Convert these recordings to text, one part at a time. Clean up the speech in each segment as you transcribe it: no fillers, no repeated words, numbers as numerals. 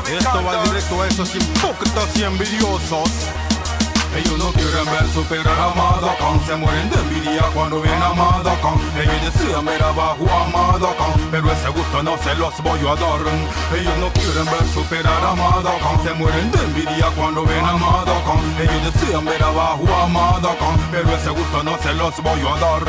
Esto va directo a esos hipócritas y envidiosos. Ellos no quieren ver superar a Madoka, se mueren de envidia cuando ven a Madoka. Ellos desean ver abajo a Madoka, pero ese gusto no se los voy a dar. Ellos no quieren ver superar a Madoka, se mueren de envidia cuando ven a Madoka. Ellos desean ver abajo a Madoka, pero ese gusto no se los voy a dar.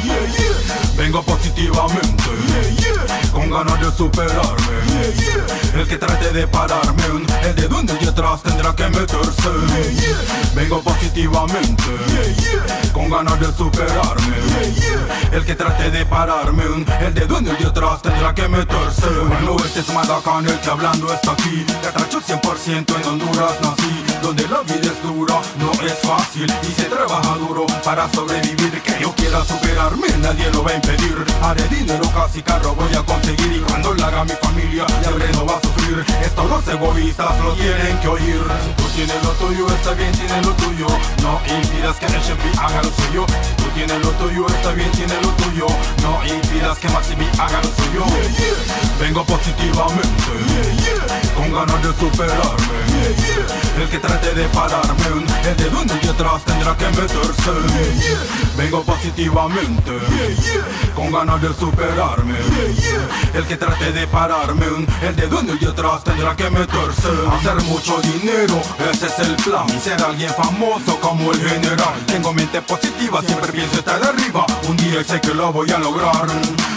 Yeah, yeah. Vengo positivamente, yeah, yeah, con ganas de superarme, yeah, yeah. El que trate de pararme, el dedo en el de atrás tendrá que meterse, yeah, yeah. Vengo positivamente, yeah, yeah, con ganas de superarme, yeah, yeah. El que trate de pararme, el dedo en el de atrás tendrá que meterse. Bueno, este es Madakan, el que hablando está aquí. Catracho 100% en Honduras nací, donde la vida es dura, no es fácil y se trabaja duro para sobrevivir. Que yo quiera superarme, nadie lo va a impedir. Haré dinero, casi carro voy a conseguir, y cuando lo haga mi familia, siempre no va a sufrir. Estos los egoístas lo tienen que oír. Si tú tienes lo tuyo, está bien, tienes lo tuyo. No impidas que HMP haga lo suyo. Si tú tienes lo tuyo, está bien, tienes lo tuyo. No impidas que Maximi haga lo suyo. Yeah, yeah. Vengo positivamente, yeah, yeah, con ganas de superarme, yeah, yeah. El que trate de pararme, el dedo en el de atrás tendrá que meterse, yeah, yeah. Vengo positivamente, yeah, yeah, con ganas de superarme, yeah, yeah. El que trate de pararme, el dedo en el de atrás tendrá que meterse. Hacer mucho dinero, ese es el plan, y ser alguien famoso como el general. Tengo mente positiva, siempre pienso estar arriba. Un día sé que lo voy a lograr.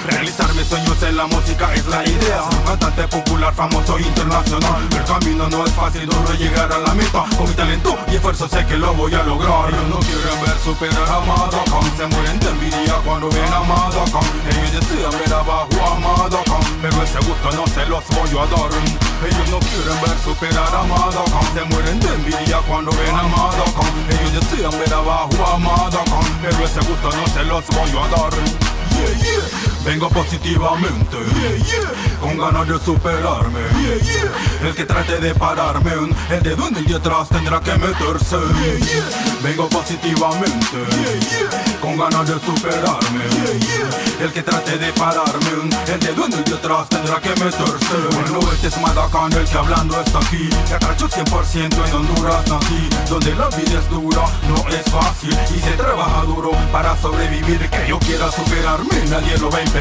Realizar mis sueños en la música es la idea. Cantante popular, famoso internacional. El camino no es fácil, duro llegar a la meta. Con mi talento y esfuerzo sé que lo voy a lograr. Ellos no quieren ver superar a Madoka, se mueren de envidia cuando ven a Madoka. Ellos desean ver abajo a Madoka, pero ese gusto no se los voy a dar. Ellos no quieren ver superar a Madoka, se mueren de envidia cuando ven a Madoka. Ellos desean ver abajo a Madoka, pero ese gusto no se los voy a dar. Yeah, yeah. Vengo positivamente, yeah, yeah, con ganas de superarme, yeah, yeah. El que trate de pararme, el dedo en el de atrás tendrá que meterse, yeah, yeah. Vengo positivamente, yeah, yeah, con ganas de superarme, yeah, yeah. El que trate de pararme, el dedo en el de atrás tendrá que meterse. Bueno, este es Madakan, el que hablando está aquí. Catracho 100% en Honduras nací, donde la vida es dura, no es fácil y se trabaja duro para sobrevivir. Que yo quiera superarme, nadie lo va a impedir.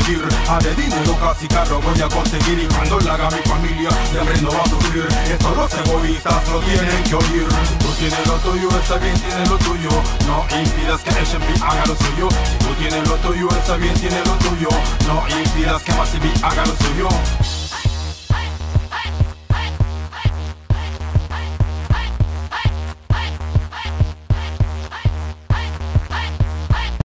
Haré dinero, casi carro voy a conseguir, y cuando lo haga mi familia, siempre no va a sufrir. Estos los egoístas lo tienen que oír. Si tú tienes lo tuyo, está bien, tienes lo tuyo. No impidas que HMP haga lo suyo. Si tú tienes lo tuyo, está bien, tienes lo tuyo. No impidas que Maximi haga lo suyo.